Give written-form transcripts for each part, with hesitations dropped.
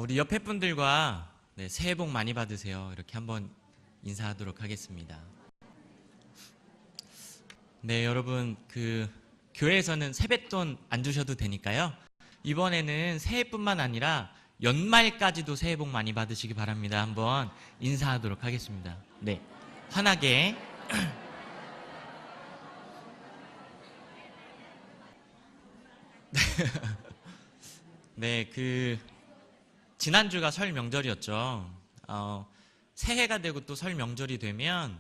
우리 옆에 분들과 새해 복 많이 받으세요. 이렇게 한번 인사하도록 하겠습니다. 네, 여러분, 교회에서는 세뱃돈 안 주셔도 되니까요. 이번에는 새해뿐만 아니라 연말까지도 새해 복 많이 받으시기 바랍니다. 한번 인사하도록 하겠습니다. 네, 환하게. 네, 지난주가 설 명절이었죠. 새해가 되고 또 설 명절이 되면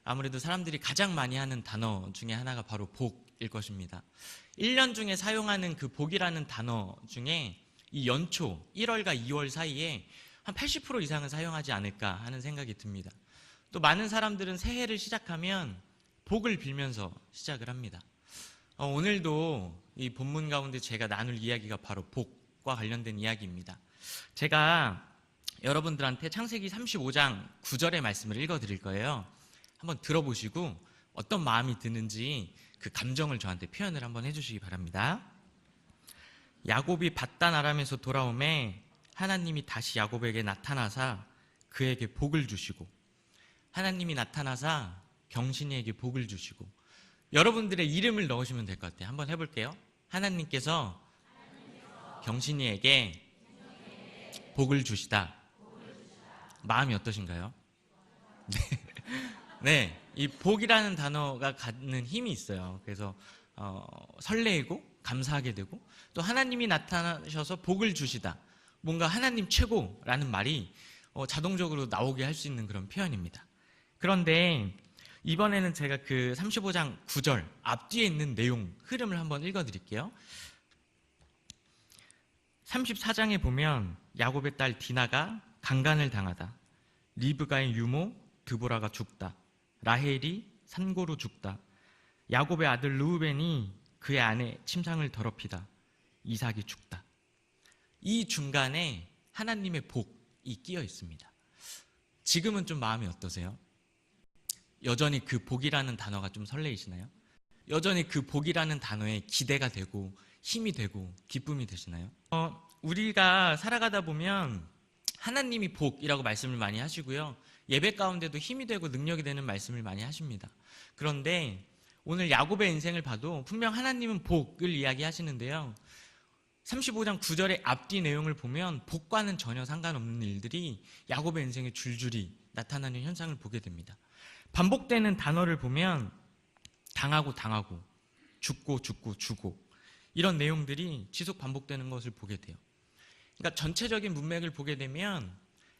아무래도 사람들이 가장 많이 하는 단어 중에 하나가 바로 복일 것입니다. 1년 중에 사용하는 그 복이라는 단어 중에 이 연초 1월과 2월 사이에 한 80% 이상은 사용하지 않을까 하는 생각이 듭니다. 또 많은 사람들은 새해를 시작하면 복을 빌면서 시작을 합니다. 오늘도 이 본문 가운데 제가 나눌 이야기가 바로 복과 관련된 이야기입니다. 제가 여러분들한테 창세기 35장 9절의 말씀을 읽어드릴 거예요. 한번 들어보시고 어떤 마음이 드는지 그 감정을 저한테 표현을 한번 해주시기 바랍니다. 야곱이 밧단 아람에서 돌아오매 하나님이 다시 야곱에게 나타나사 그에게 복을 주시고, 하나님이 나타나사 경신이에게 복을 주시고, 여러분들의 이름을 넣으시면 될 것 같아요. 한번 해볼게요. 하나님께서 경신이에게 복을 주시다. 마음이 어떠신가요? 네, 이 복이라는 단어가 갖는 힘이 있어요. 그래서 설레이고 감사하게 되고, 또 하나님이 나타나셔서 복을 주시다, 뭔가 하나님 최고라는 말이 자동적으로 나오게 할 수 있는 그런 표현입니다. 그런데 이번에는 제가 그 35장 9절 앞뒤에 있는 내용 흐름을 한번 읽어드릴게요. 34장에 보면 야곱의 딸 디나가 강간을 당하다, 리브가의 유모 드보라가 죽다, 라헬이 산고로 죽다, 야곱의 아들 르우벤이 그의 아내 침상을 더럽히다, 이삭이 죽다. 이 중간에 하나님의 복이 끼어 있습니다. 지금은 좀 마음이 어떠세요? 여전히 그 복이라는 단어가 좀 설레이시나요? 여전히 그 복이라는 단어에 기대가 되고 힘이 되고 기쁨이 되시나요? 우리가 살아가다 보면 하나님이 복이라고 말씀을 많이 하시고요, 예배 가운데도 힘이 되고 능력이 되는 말씀을 많이 하십니다. 그런데 오늘 야곱의 인생을 봐도 분명 하나님은 복을 이야기하시는데요, 35장 9절의 앞뒤 내용을 보면 복과는 전혀 상관없는 일들이 야곱의 인생에 줄줄이 나타나는 현상을 보게 됩니다. 반복되는 단어를 보면 당하고 당하고, 죽고 죽고 주고, 이런 내용들이 지속 반복되는 것을 보게 돼요. 그러니까 전체적인 문맥을 보게 되면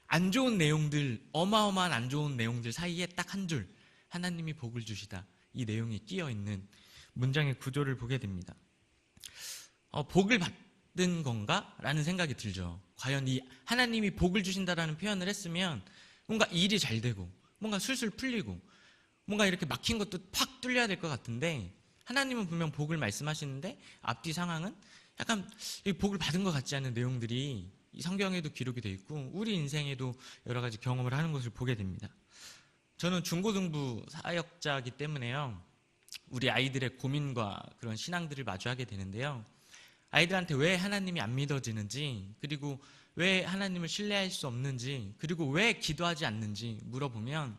안 좋은 내용들, 어마어마한 안 좋은 내용들 사이에 딱 한 줄, 하나님이 복을 주시다, 이 내용이 끼어 있는 문장의 구조를 보게 됩니다. 복을 받은 건가? 라는 생각이 들죠. 과연 이 하나님이 복을 주신다라는 표현을 했으면 뭔가 일이 잘 되고, 뭔가 술술 풀리고, 뭔가 이렇게 막힌 것도 팍 뚫려야 될 것 같은데, 하나님은 분명 복을 말씀하시는데 앞뒤 상황은 약간 복을 받은 것 같지 않은 내용들이 이 성경에도 기록이 되어 있고 우리 인생에도 여러 가지 경험을 하는 것을 보게 됩니다. 저는 중고등부 사역자이기 때문에요, 우리 아이들의 고민과 그런 신앙들을 마주하게 되는데요, 아이들한테 왜 하나님이 안 믿어지는지, 그리고 왜 하나님을 신뢰할 수 없는지, 그리고 왜 기도하지 않는지 물어보면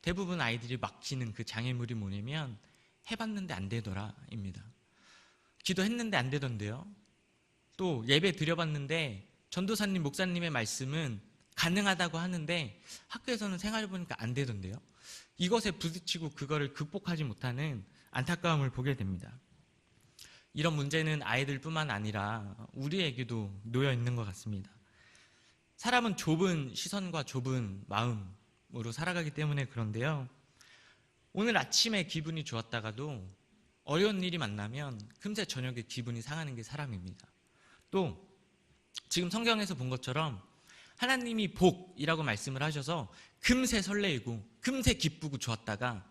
대부분 아이들이 막히는 그 장애물이 뭐냐면 해봤는데 안 되더라 입니다. 기도했는데 안 되던데요, 또 예배 드려봤는데 전도사님 목사님의 말씀은 가능하다고 하는데 학교에서는 생활해보니까 안 되던데요. 이것에 부딪히고 그거를 극복하지 못하는 안타까움을 보게 됩니다. 이런 문제는 아이들뿐만 아니라 우리에게도 놓여 있는 것 같습니다. 사람은 좁은 시선과 좁은 마음으로 살아가기 때문에 그런데요, 오늘 아침에 기분이 좋았다가도 어려운 일이 만나면 금세 저녁에 기분이 상하는 게 사람입니다. 또 지금 성경에서 본 것처럼 하나님이 복이라고 말씀을 하셔서 금세 설레이고 금세 기쁘고 좋았다가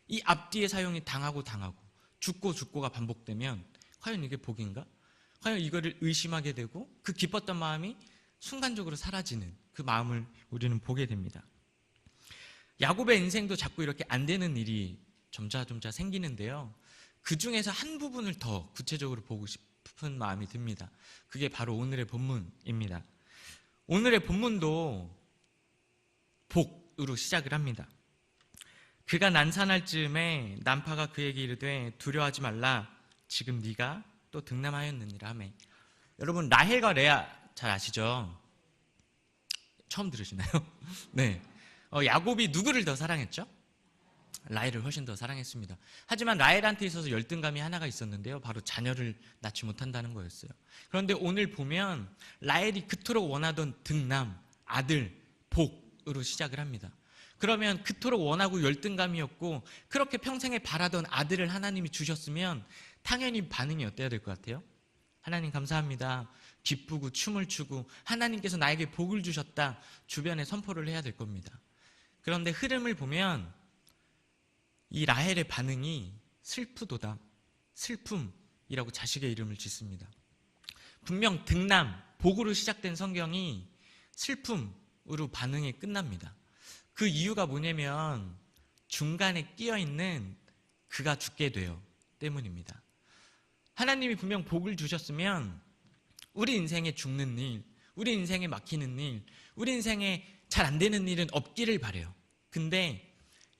이 앞뒤의 사용이 당하고 당하고 죽고 죽고가 반복되면 과연 이게 복인가? 과연 이거를 의심하게 되고 그 기뻤던 마음이 순간적으로 사라지는 그 마음을 우리는 보게 됩니다. 야곱의 인생도 자꾸 이렇게 안 되는 일이 점차 생기는데요, 그 중에서 한 부분을 더 구체적으로 보고 싶은 마음이 듭니다. 그게 바로 오늘의 본문입니다. 오늘의 본문도 복으로 시작을 합니다. 그가 난산할 즈음에 난파가 그에게 이르되 두려워하지 말라 지금 네가 또 등남하였느니라 하매. 여러분 라헬과 레아 잘 아시죠? 처음 들으시나요? 네. 야곱이 누구를 더 사랑했죠? 라헬을 훨씬 더 사랑했습니다. 하지만 라헬한테 있어서 열등감이 하나가 있었는데요. 바로 자녀를 낳지 못한다는 거였어요. 그런데 오늘 보면 라헬이 그토록 원하던 등남, 아들, 복으로 시작을 합니다. 그러면 그토록 원하고 열등감이었고 그렇게 평생에 바라던 아들을 하나님이 주셨으면 당연히 반응이 어때야 될 것 같아요? 하나님 감사합니다. 기쁘고 춤을 추고 하나님께서 나에게 복을 주셨다. 주변에 선포를 해야 될 겁니다. 그런데 흐름을 보면 이 라헬의 반응이 슬프도다, 슬픔이라고 자식의 이름을 짓습니다. 분명 등남, 복으로 시작된 성경이 슬픔으로 반응이 끝납니다. 그 이유가 뭐냐면 중간에 끼어있는 그가 죽게 돼요 때문입니다. 하나님이 분명 복을 주셨으면 우리 인생에 죽는 일, 우리 인생에 막히는 일, 우리 인생에 잘 안 되는 일은 없기를 바라요. 근데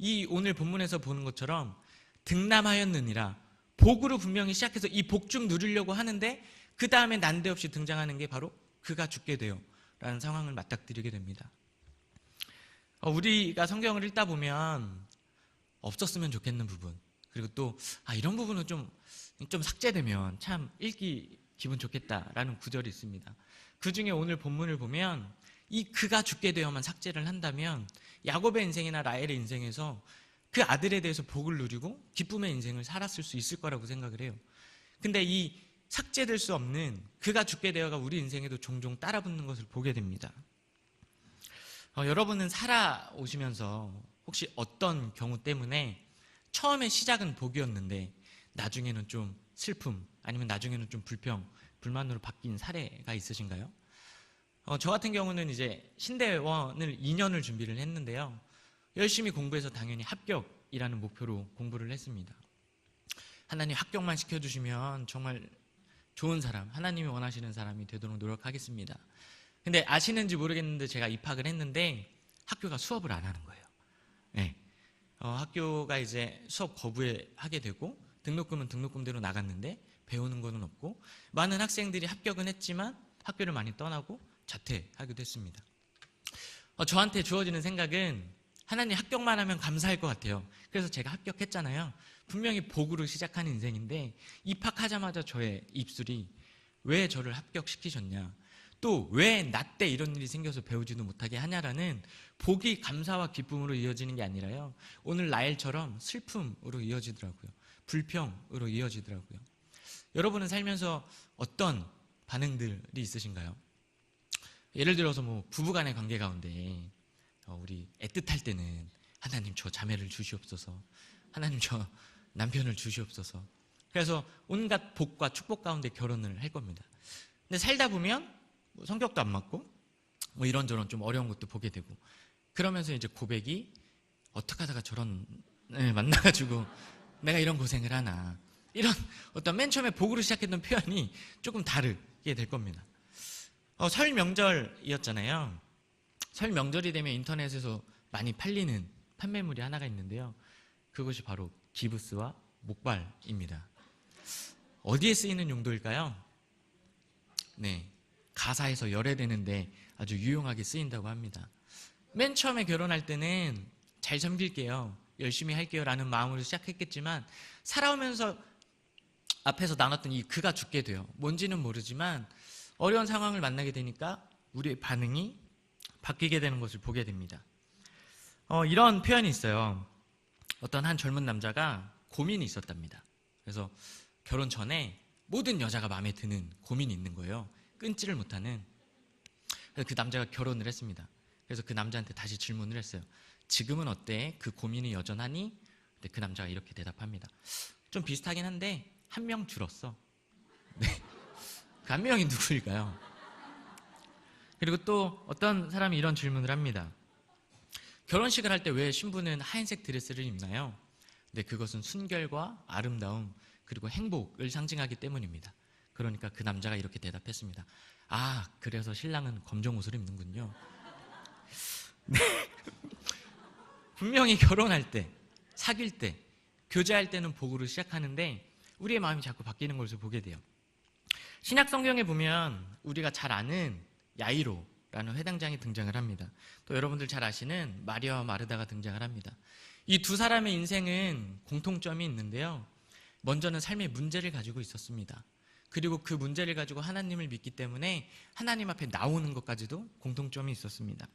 이 오늘 본문에서 보는 것처럼 등남하였느니라, 복으로 분명히 시작해서 이 복중 누리려고 하는데 그 다음에 난데없이 등장하는 게 바로 그가 죽게 돼요 라는 상황을 맞닥뜨리게 됩니다. 우리가 성경을 읽다 보면 없었으면 좋겠는 부분, 그리고 또 이런 부분은 좀 삭제되면 참 읽기 기분 좋겠다라는 구절이 있습니다. 그 중에 오늘 본문을 보면 이 그가 죽게 되어만 삭제를 한다면 야곱의 인생이나 라헬의 인생에서 그 아들에 대해서 복을 누리고 기쁨의 인생을 살았을 수 있을 거라고 생각을 해요. 근데 이 삭제될 수 없는 그가 죽게 되어가 우리 인생에도 종종 따라붙는 것을 보게 됩니다. 여러분은 살아오시면서 혹시 어떤 경우 때문에 처음에 시작은 복이었는데 나중에는 좀 슬픔, 아니면 나중에는 좀 불만으로 바뀐 사례가 있으신가요? 저 같은 경우는 이제 신대원을 2년을 준비를 했는데요. 열심히 공부해서 당연히 합격이라는 목표로 공부를 했습니다. 하나님 합격만 시켜주시면 정말 좋은 사람, 하나님이 원하시는 사람이 되도록 노력하겠습니다. 근데 아시는지 모르겠는데 제가 입학을 했는데 학교가 수업을 안 하는 거예요. 네. 학교가 이제 수업 거부하게 되고 등록금은 등록금대로 나갔는데 배우는 거는 없고 많은 학생들이 합격은 했지만 학교를 많이 떠나고 자퇴하기도 했습니다. 저한테 주어지는 생각은 하나님 합격만 하면 감사할 것 같아요. 그래서 제가 합격했잖아요. 분명히 복으로 시작한 인생인데 입학하자마자 저의 입술이 왜 저를 합격시키셨냐, 또 왜 나 때 이런 일이 생겨서 배우지도 못하게 하냐라는 복이 감사와 기쁨으로 이어지는 게 아니라요, 오늘 라헬처럼 슬픔으로 이어지더라고요. 불평으로 이어지더라고요. 여러분은 살면서 어떤 반응들이 있으신가요? 예를 들어서 부부간의 관계 가운데 우리 애틋할 때는 하나님 저 자매를 주시옵소서, 하나님 저 남편을 주시옵소서. 그래서 온갖 복과 축복 가운데 결혼을 할 겁니다. 근데 살다 보면 성격도 안 맞고 이런저런 좀 어려운 것도 보게 되고 그러면서 이제 고백이 어떻게 하다가 저런 만나가지고 내가 이런 고생을 하나, 이런 어떤 맨 처음에 복으로 시작했던 표현이 조금 다르게 될 겁니다. 설 명절이었잖아요. 설 명절이 되면 인터넷에서 많이 팔리는 판매물이 하나가 있는데요. 그것이 바로 기부스와 목발입니다. 어디에 쓰이는 용도일까요? 네, 가사에서 열애되는데 아주 유용하게 쓰인다고 합니다. 맨 처음에 결혼할 때는 잘 섬길게요, 열심히 할게요 라는 마음으로 시작했겠지만 살아오면서 앞에서 나눴던 이 그가 죽게 돼요. 뭔지는 모르지만 어려운 상황을 만나게 되니까 우리의 반응이 바뀌게 되는 것을 보게 됩니다. 이런 표현이 있어요. 어떤 한 젊은 남자가 고민이 있었답니다. 그래서 결혼 전에 모든 여자가 마음에 드는 고민이 있는 거예요. 끊지를 못하는. 그래서 그 남자가 결혼을 했습니다. 그래서 그 남자한테 다시 질문을 했어요. 지금은 어때? 그 고민이 여전하니? 근데 그 남자가 이렇게 대답합니다. 좀 비슷하긴 한데 한 명 줄었어. 네. 그 한 명이 누구일까요? 그리고 또 어떤 사람이 이런 질문을 합니다. 결혼식을 할 때 왜 신부는 하얀색 드레스를 입나요? 근데 그것은 순결과 아름다움 그리고 행복을 상징하기 때문입니다. 그러니까 그 남자가 이렇게 대답했습니다. 아, 그래서 신랑은 검정 옷을 입는군요. 네. 분명히 결혼할 때, 사귈 때, 교제할 때는 복으로 시작하는데 우리의 마음이 자꾸 바뀌는 것을 보게 돼요. 신약 성경에 보면 우리가 잘 아는 야이로라는 회당장이 등장을 합니다. 또 여러분들 잘 아시는 마리아와 마르다가 등장을 합니다. 이 두 사람의 인생은 공통점이 있는데요. 먼저는 삶의 문제를 가지고 있었습니다. 그리고 그 문제를 가지고 하나님을 믿기 때문에 하나님 앞에 나오는 것까지도 공통점이 있었습니다.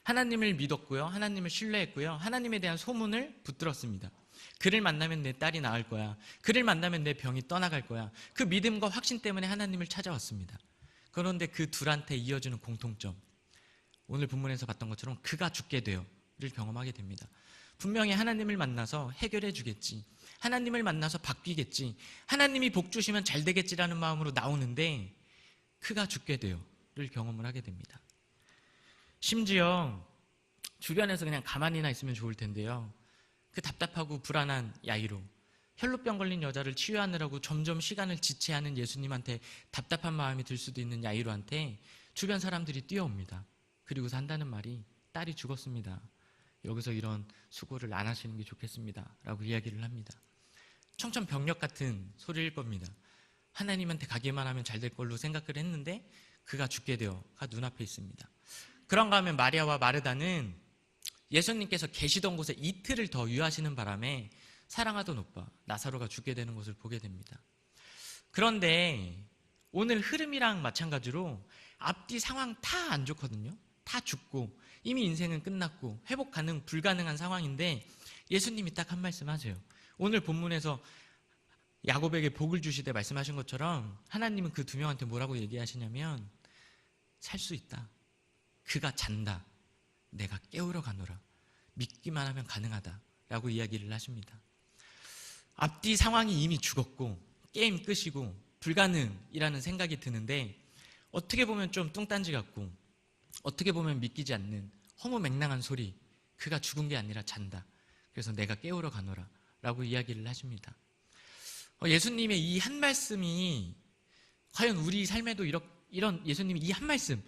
하나님을 믿었고요. 하나님을 신뢰했고요. 하나님에 대한 소문을 붙들었습니다. 그를 만나면 내 딸이 나을 거야. 그를 만나면 내 병이 떠나갈 거야. 그 믿음과 확신 때문에 하나님을 찾아왔습니다. 그런데 그 둘한테 이어지는 공통점, 오늘 본문에서 봤던 것처럼 그가 죽게 되어를 경험하게 됩니다. 분명히 하나님을 만나서 해결해 주겠지, 하나님을 만나서 바뀌겠지, 하나님이 복 주시면 잘 되겠지라는 마음으로 나오는데 그가 죽게 되어를 경험을 하게 됩니다. 심지어 주변에서 그냥 가만히나 있으면 좋을 텐데요, 그 답답하고 불안한 야이로, 혈루병 걸린 여자를 치유하느라고 점점 시간을 지체하는 예수님한테 답답한 마음이 들 수도 있는 야이로한테 주변 사람들이 뛰어옵니다. 그리고서 한다는 말이 딸이 죽었습니다. 여기서 이런 수고를 안 하시는 게 좋겠습니다 라고 이야기를 합니다. 청천벽력 같은 소리일 겁니다. 하나님한테 가기만 하면 잘 될 걸로 생각을 했는데 그가 죽게 되어가 눈앞에 있습니다. 그런가 하면 마리아와 마르다는 예수님께서 계시던 곳에 이틀을 더 유하시는 바람에 사랑하던 오빠 나사로가 죽게 되는 것을 보게 됩니다. 그런데 오늘 흐름이랑 마찬가지로 앞뒤 상황 다 안 좋거든요. 다 죽고 이미 인생은 끝났고 회복 가능 불가능한 상황인데 예수님이 딱 한 말씀 하세요. 오늘 본문에서 야곱에게 복을 주시되 말씀하신 것처럼 하나님은 그 두 명한테 뭐라고 얘기하시냐면 살 수 있다. 그가 잔다. 내가 깨우러 가노라. 믿기만 하면 가능하다 라고 이야기를 하십니다. 앞뒤 상황이 이미 죽었고 게임 끝이고 불가능이라는 생각이 드는데 어떻게 보면 좀 뚱딴지 같고 어떻게 보면 믿기지 않는 허무맹랑한 소리, 그가 죽은 게 아니라 잔다. 그래서 내가 깨우러 가노라 라고 이야기를 하십니다. 예수님의 이 한 말씀이 과연 우리 삶에도 이런 예수님의 이 한 말씀,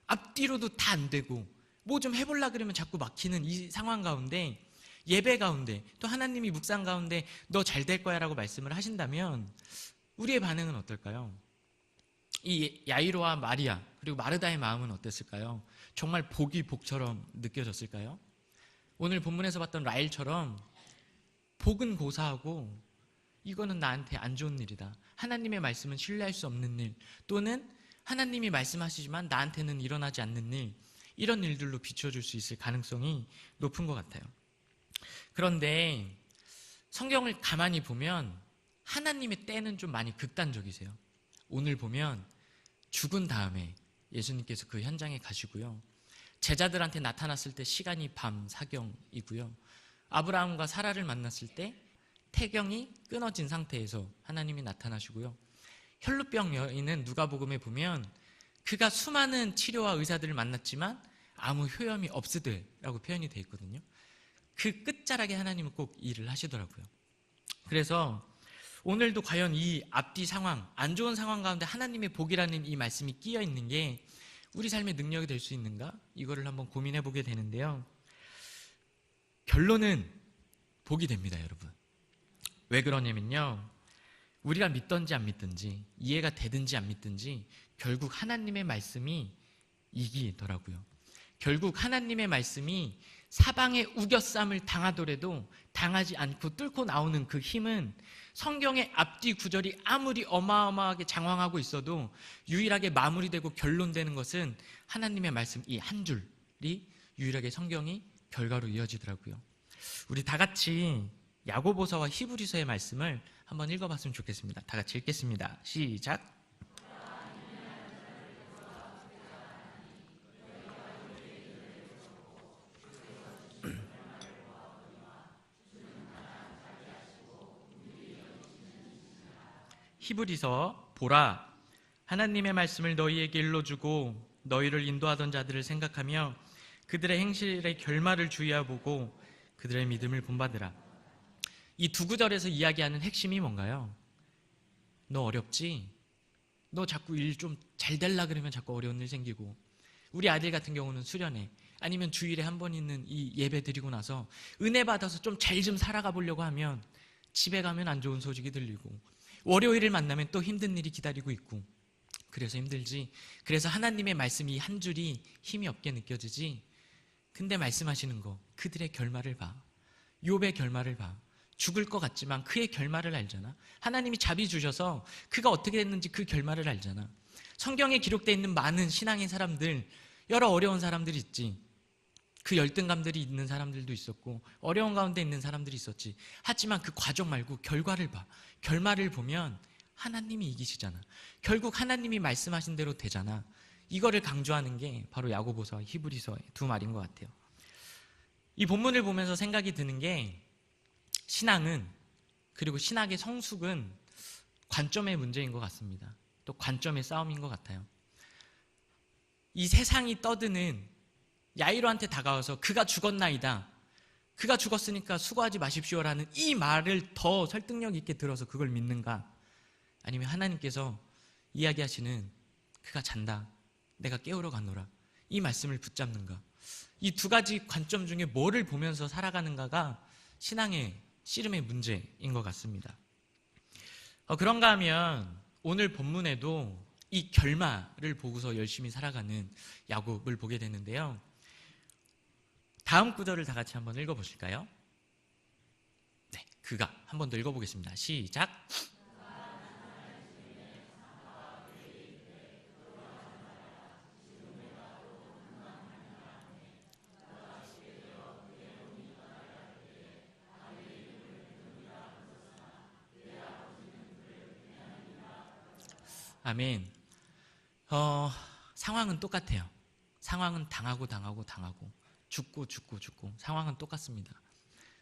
앞뒤로도 다 안 되고 뭐 좀 해보려 그러면 자꾸 막히는 이 상황 가운데, 예배 가운데, 또 하나님이 묵상 가운데 너 잘 될 거야 라고 말씀을 하신다면 우리의 반응은 어떨까요? 이 야이로와 마리아 그리고 마르다의 마음은 어땠을까요? 정말 복이 복처럼 느껴졌을까요? 오늘 본문에서 봤던 라헬처럼 복은 고사하고 이거는 나한테 안 좋은 일이다, 하나님의 말씀은 신뢰할 수 없는 일, 또는 하나님이 말씀하시지만 나한테는 일어나지 않는 일, 이런 일들로 비춰줄 수 있을 가능성이 높은 것 같아요. 그런데 성경을 가만히 보면 하나님의 때는 좀 많이 극단적이세요. 오늘 보면 죽은 다음에 예수님께서 그 현장에 가시고요, 제자들한테 나타났을 때 시간이 밤 사경이고요, 아브라함과 사라를 만났을 때 태경이 끊어진 상태에서 하나님이 나타나시고요, 혈루병 여인은 누가복음에 보면 그가 수많은 치료와 의사들을 만났지만 아무 효험이 없으되라고 표현이 되어 있거든요. 그 끝자락에 하나님은 꼭 일을 하시더라고요. 그래서 오늘도 과연 이 앞뒤 상황, 안 좋은 상황 가운데 하나님의 복이라는 이 말씀이 끼어 있는 게 우리 삶의 능력이 될 수 있는가? 이거를 한번 고민해 보게 되는데요. 결론은 복이 됩니다, 여러분. 왜 그러냐면요, 우리가 믿든지 안 믿든지, 이해가 되든지 안 믿든지 결국 하나님의 말씀이 이기더라고요. 결국 하나님의 말씀이 사방에 우겨쌈을 당하더라도 당하지 않고 뚫고 나오는 그 힘은 성경의 앞뒤 구절이 아무리 어마어마하게 장황하고 있어도 유일하게 마무리되고 결론되는 것은 하나님의 말씀 이 한 줄이 유일하게 성경이 결과로 이어지더라고요. 우리 다 같이 야고보서와 히브리서의 말씀을 한번 읽어봤으면 좋겠습니다. 다 같이 읽겠습니다. 시작. 히브리서 보라, 하나님의 말씀을 너희에게 일러주고 너희를 인도하던 자들을 생각하며 그들의 행실의 결말을 주의하보고 그들의 믿음을 본받으라. 이 두 구절에서 이야기하는 핵심이 뭔가요? 너 어렵지? 너 자꾸 일 좀 잘 될라 그러면 자꾸 어려운 일 생기고, 우리 아들 같은 경우는 수련회 아니면 주일에 한 번 있는 이 예배 드리고 나서 은혜 받아서 좀 잘 좀 살아가 보려고 하면 집에 가면 안 좋은 소식이 들리고, 월요일을 만나면 또 힘든 일이 기다리고 있고, 그래서 힘들지. 그래서 하나님의 말씀이 한 줄이 힘이 없게 느껴지지. 근데 말씀하시는 거, 그들의 결말을 봐. 욥의 결말을 봐. 죽을 것 같지만 그의 결말을 알잖아. 하나님이 자비 주셔서 그가 어떻게 됐는지 그 결말을 알잖아. 성경에 기록되어 있는 많은 신앙의 사람들, 여러 어려운 사람들이 있지. 그 열등감들이 있는 사람들도 있었고, 어려운 가운데 있는 사람들이 있었지. 하지만 그 과정 말고 결과를 봐. 결말을 보면 하나님이 이기시잖아. 결국 하나님이 말씀하신 대로 되잖아. 이거를 강조하는 게 바로 야고보서와 히브리서의 두 말인 것 같아요. 이 본문을 보면서 생각이 드는 게, 신앙은, 그리고 신학의 성숙은 관점의 문제인 것 같습니다. 또 관점의 싸움인 것 같아요. 이 세상이 떠드는 야이로한테 다가와서 그가 죽었나이다, 그가 죽었으니까 수고하지 마십시오라는 이 말을 더 설득력 있게 들어서 그걸 믿는가, 아니면 하나님께서 이야기하시는 그가 잔다, 내가 깨우러 가노라, 이 말씀을 붙잡는가. 이 두 가지 관점 중에 뭐를 보면서 살아가는가가 신앙의 씨름의 문제인 것 같습니다. 그런가 하면 오늘 본문에도 이 결말을 보고서 열심히 살아가는 야곱을 보게 되는데요. 다음 구절을 다 같이 한번 읽어보실까요? 네, 그가 한 번 더 읽어보겠습니다. 시작. 아멘. 상황은 똑같아요. 상황은 당하고 죽고 상황은 똑같습니다.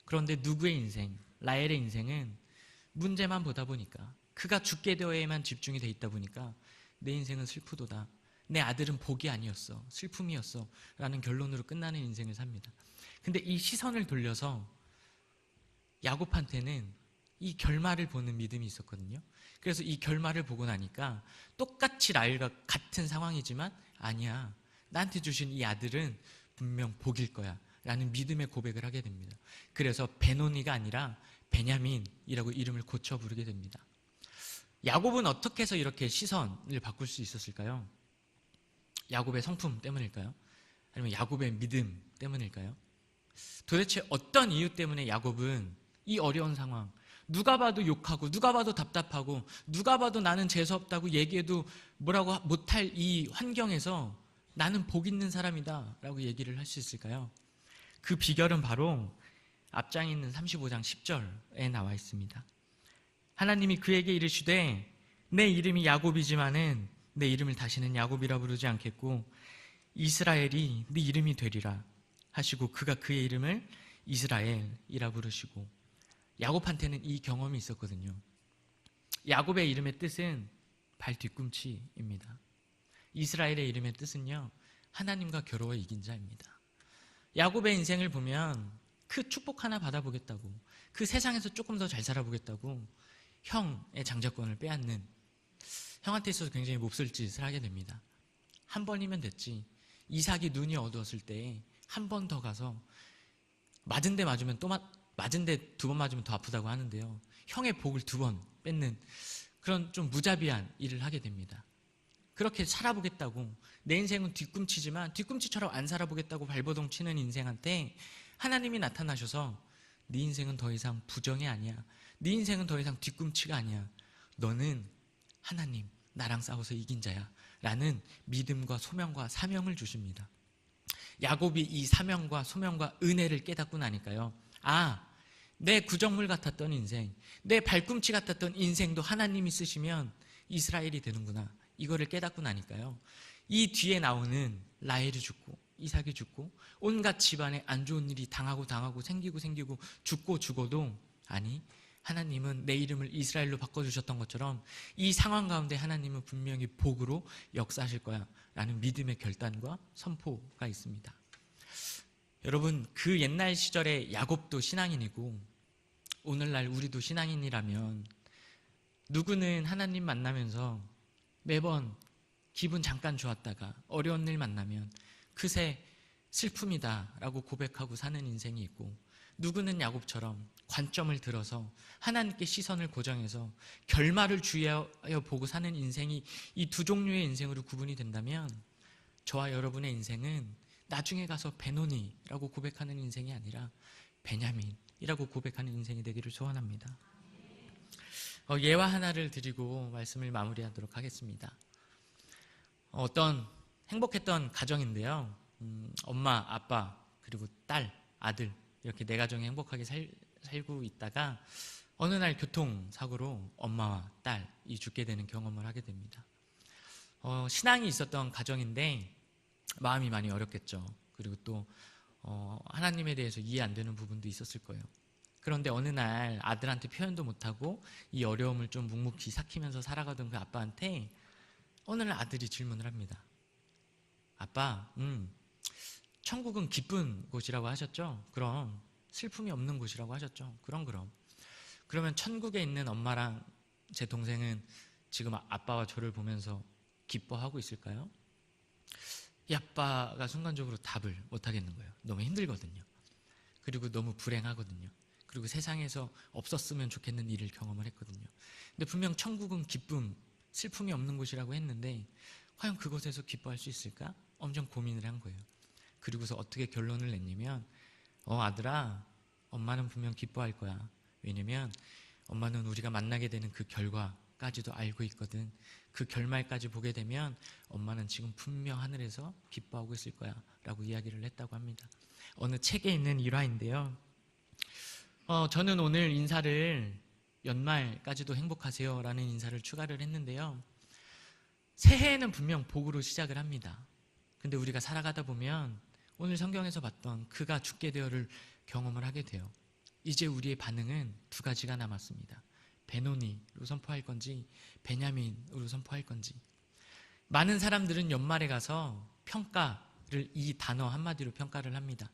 그런데 누구의 인생, 라헬의 인생은 문제만 보다 보니까, 그가 죽게 되어야만 집중이 돼 있다 보니까 내 인생은 슬프도다, 내 아들은 복이 아니었어, 슬픔이었어 라는 결론으로 끝나는 인생을 삽니다. 근데 이 시선을 돌려서 야곱한테는 이 결말을 보는 믿음이 있었거든요. 그래서 이 결말을 보고 나니까 똑같이 라헬과 같은 상황이지만, 아니야, 나한테 주신 이 아들은 분명 복일 거야 라는 믿음의 고백을 하게 됩니다. 그래서 베노니가 아니라 베냐민이라고 이름을 고쳐 부르게 됩니다. 야곱은 어떻게 해서 이렇게 시선을 바꿀 수 있었을까요? 야곱의 성품 때문일까요? 아니면 야곱의 믿음 때문일까요? 도대체 어떤 이유 때문에 야곱은 이 어려운 상황, 누가 봐도 욕하고 누가 봐도 답답하고 누가 봐도 나는 재수없다고 얘기해도 뭐라고 못할 이 환경에서 나는 복 있는 사람이다 라고 얘기를 할 수 있을까요? 그 비결은 바로 앞장에 있는 35장 10절에 나와 있습니다. 하나님이 그에게 이르시되 내 이름이 야곱이지만은 내 이름을 다시는 야곱이라 부르지 않겠고 이스라엘이 네 이름이 되리라 하시고, 그가 그의 이름을 이스라엘이라 부르시고. 야곱한테는 이 경험이 있었거든요. 야곱의 이름의 뜻은 발 뒤꿈치입니다. 이스라엘의 이름의 뜻은요, 하나님과 겨루어 이긴 자입니다. 야곱의 인생을 보면 그 축복 하나 받아보겠다고, 그 세상에서 조금 더 잘 살아보겠다고 형의 장자권을 빼앗는, 형한테 있어서 굉장히 몹쓸 짓을 하게 됩니다. 한 번이면 됐지. 이삭이 눈이 어두웠을 때 한 번 더 가서 맞은 데 맞으면 또 맞은 데 두 번 맞으면 더 아프다고 하는데요, 형의 복을 두 번 뺏는 그런 좀 무자비한 일을 하게 됩니다. 그렇게 살아보겠다고, 내 인생은 뒤꿈치지만 뒤꿈치처럼 안 살아보겠다고 발버둥 치는 인생한테 하나님이 나타나셔서 네 인생은 더 이상 부정이 아니야, 네 인생은 더 이상 뒤꿈치가 아니야, 너는 하나님, 나랑 싸워서 이긴 자야 라는 믿음과 소명과 사명을 주십니다. 야곱이 이 사명과 소명과 은혜를 깨닫고 나니까요, 내 구정물 같았던 인생, 내 발꿈치 같았던 인생도 하나님이 쓰시면 이스라엘이 되는구나, 이거를 깨닫고 나니까요, 이 뒤에 나오는 라헬이 죽고 이삭이 죽고 온갖 집안에 안 좋은 일이 당하고 생기고 죽어도, 아니, 하나님은 내 이름을 이스라엘로 바꿔주셨던 것처럼 이 상황 가운데 하나님은 분명히 복으로 역사하실 거야 라는 믿음의 결단과 선포가 있습니다. 여러분, 그 옛날 시절에 야곱도 신앙인이고 오늘날 우리도 신앙인이라면, 누구는 하나님 만나면서 매번 기분 잠깐 좋았다가 어려운 일 만나면 그새 슬픔이다라고 고백하고 사는 인생이 있고, 누구는 야곱처럼 관점을 들어서 하나님께 시선을 고정해서 결말을 주의하여 보고 사는 인생이 이 두 종류의 인생으로 구분이 된다면, 저와 여러분의 인생은 나중에 가서 베노니라고 고백하는 인생이 아니라 베냐민이라고 고백하는 인생이 되기를 소원합니다. 예화 하나를 드리고 말씀을 마무리하도록 하겠습니다. 어떤 행복했던 가정인데요, 엄마, 아빠, 그리고 딸, 아들, 이렇게 네 가정이 행복하게 살고 있다가 어느 날 교통사고로 엄마와 딸이 죽게 되는 경험을 하게 됩니다. 신앙이 있었던 가정인데 마음이 많이 어렵겠죠. 그리고 또 하나님에 대해서 이해 안 되는 부분도 있었을 거예요. 그런데 어느 날 아들한테 표현도 못하고 이 어려움을 좀 묵묵히 삭히면서 살아가던 그 아빠한테 어느 날 아들이 질문을 합니다. 아빠, 천국은 기쁜 곳이라고 하셨죠? 그럼 슬픔이 없는 곳이라고 하셨죠? 그럼 그러면 천국에 있는 엄마랑 제 동생은 지금 아빠와 저를 보면서 기뻐하고 있을까요? 이 아빠가 순간적으로 답을 못 하겠는 거예요. 너무 힘들거든요. 그리고 너무 불행하거든요. 그리고 세상에서 없었으면 좋겠는 일을 경험을 했거든요. 근데 분명 천국은 기쁨, 슬픔이 없는 곳이라고 했는데 과연 그곳에서 기뻐할 수 있을까? 엄청 고민을 한 거예요. 그리고서 어떻게 결론을 냈냐면, 아들아, 엄마는 분명 기뻐할 거야. 왜냐면 엄마는 우리가 만나게 되는 그 결과까지도 알고 있거든. 그 결말까지 보게 되면 엄마는 지금 분명 하늘에서 기뻐하고 있을 거야 라고 이야기를 했다고 합니다. 어느 책에 있는 일화인데요, 저는 오늘 인사를 연말까지도 행복하세요 라는 인사를 추가를 했는데요, 새해에는 분명 복으로 시작을 합니다. 근데 우리가 살아가다 보면 오늘 성경에서 봤던 그가 죽게 되어를 경험을 하게 돼요. 이제 우리의 반응은 두 가지가 남았습니다. 베노니로 선포할 건지 베냐민으로 선포할 건지. 많은 사람들은 연말에 가서 평가를, 이 단어 한마디로 평가를 합니다.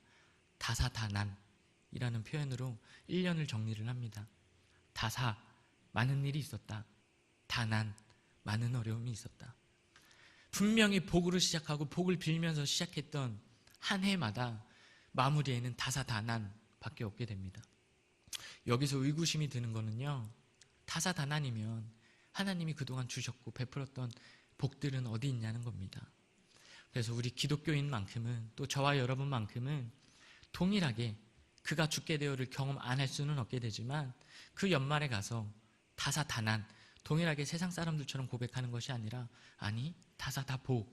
다사다난이라는 표현으로 1년을 정리를 합니다. 다사, 많은 일이 있었다. 다난, 많은 어려움이 있었다. 분명히 복으로 시작하고 복을 빌면서 시작했던 한 해마다 마무리에는 다사다난밖에 없게 됩니다. 여기서 의구심이 드는 거는요, 다사다난이면 하나님이 그동안 주셨고 베풀었던 복들은 어디 있냐는 겁니다. 그래서 우리 기독교인만큼은, 또 저와 여러분만큼은 동일하게 그가 죽게 되어를 경험 안 할 수는 없게 되지만 그 연말에 가서 다사다난, 동일하게 세상 사람들처럼 고백하는 것이 아니라, 아니, 다사다복,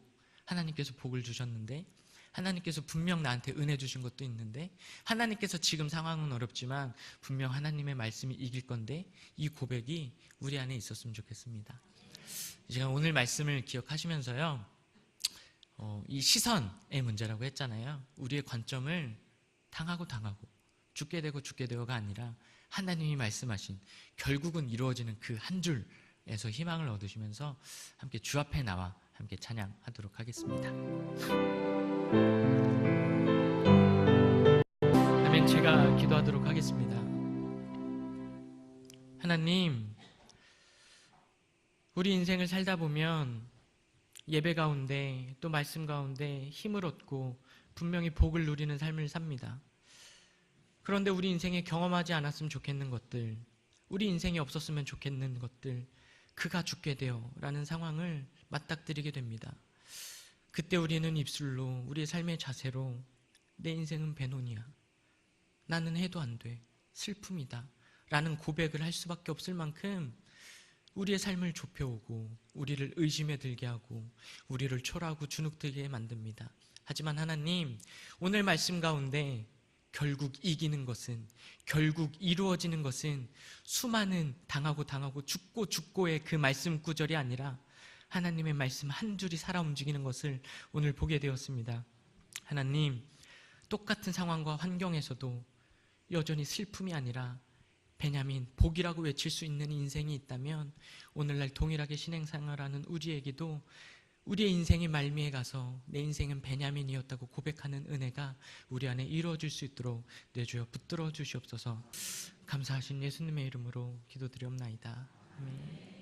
하나님께서 복을 주셨는데, 하나님께서 분명 나한테 은혜 주신 것도 있는데, 하나님께서 지금 상황은 어렵지만 분명 하나님의 말씀이 이길 건데, 이 고백이 우리 안에 있었으면 좋겠습니다. 제가 오늘 말씀을 기억하시면서요, 이 시선의 문제라고 했잖아요. 우리의 관점을 당하고 죽게 되고가 아니라 하나님이 말씀하신 결국은 이루어지는 그 한 줄에서 희망을 얻으시면서 함께 주 앞에 나와 함께 찬양하도록 하겠습니다. 아멘. 제가 기도하도록 하겠습니다. 하나님, 우리 인생을 살다 보면 예배 가운데 또 말씀 가운데 힘을 얻고 분명히 복을 누리는 삶을 삽니다. 그런데 우리 인생에 경험하지 않았으면 좋겠는 것들, 우리 인생에 없었으면 좋겠는 것들, 그가 죽게 되어 라는 상황을 맞닥뜨리게 됩니다. 그때 우리는 입술로, 우리의 삶의 자세로 내 인생은 베노니야, 나는 해도 안 돼, 슬픔이다 라는 고백을 할 수밖에 없을 만큼 우리의 삶을 좁혀오고 우리를 의심에 들게 하고 우리를 초라하고 주눅들게 만듭니다. 하지만 하나님, 오늘 말씀 가운데 결국 이기는 것은, 결국 이루어지는 것은 수많은 당하고 죽고의 그 말씀 구절이 아니라 하나님의 말씀 한 줄이 살아 움직이는 것을 오늘 보게 되었습니다. 하나님, 똑같은 상황과 환경에서도 여전히 슬픔이 아니라 베냐민, 복이라고 외칠 수 있는 인생이 있다면 오늘날 동일하게 신앙생활하는 우리에게도 우리의 인생의 말미에 가서 내 인생은 베냐민이었다고 고백하는 은혜가 우리 안에 이루어질 수 있도록 내 주여 붙들어 주시옵소서. 감사하신 예수님의 이름으로 기도드리옵나이다. 아멘.